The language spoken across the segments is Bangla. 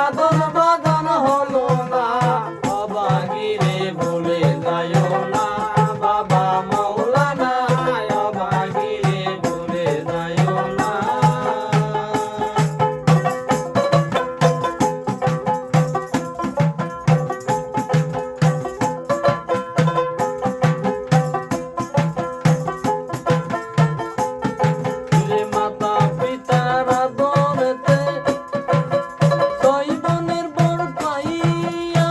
সাধন বাজন হলো না, অবাগিরে ভুলে যাইও না বাবা মাওলানা, অবাগিরে ভুলে যাইও না। মাতা পিতার আদরেতে জৈবনের বর পাইয়া,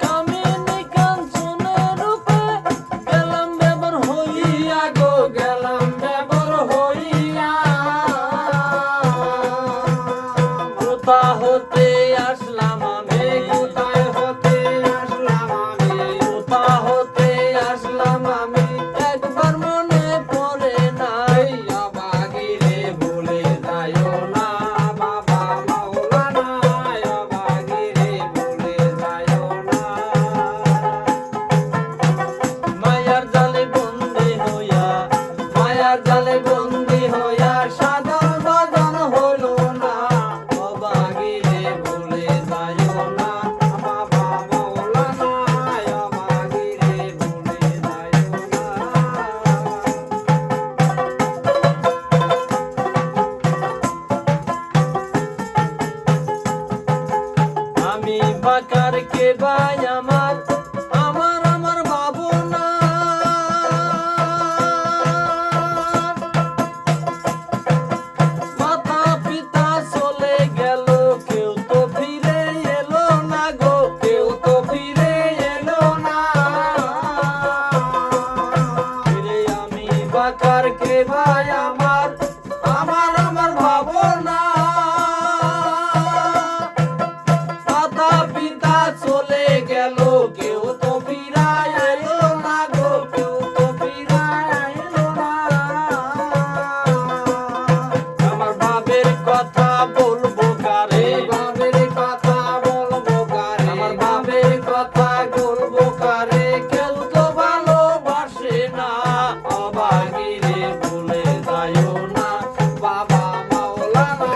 কামিনী কাঞ্চনের রূপে গেলাম বেবর হইয়া গো, গেলাম বেবর হইয়া। কোথা হতে আসলাম আমি, কোথায় হতে আসলাম আমি, কোথা হতে আসলাম আমি, একবার মনে পড়ে নাই, অবাগিরে ভুলে যাইও না বাবা মাওলানা, অবাগিরে ভুলে যাইও না। মায়ার জালে বন্দী হইয়া, মায়ার জালে বন্দী হইয়া সাধন বাজন হলো না, অবাগিরে ভুলে যাইও না বাবা মাওলানা, অবাগিরে ভুলে যাইও না। আমি বাকার কে ভাই আমার, আমার আমার ভাবনা, মাতা পিতা চলে গেল, কেউ তো ফিরে এলো না গো, কেউ তো ফিরে এলো না। ফিরে আমি বাকার কে ভাই আমার, আমার আমার ভাবনা, মাতা পিতা চলে গেল, কেউ তো ফিরায় এলো না গো, কেউ তো ফিরায় এলো না। আমার বাবের কথা বলবো কারে, বাবের কথা বলবো কারে, আমার বাবের কথা বলবো কারে, কেউ তো ভালোবাসে না, অবাগিরে ভুলে যাইও না বাবা মাওলানা,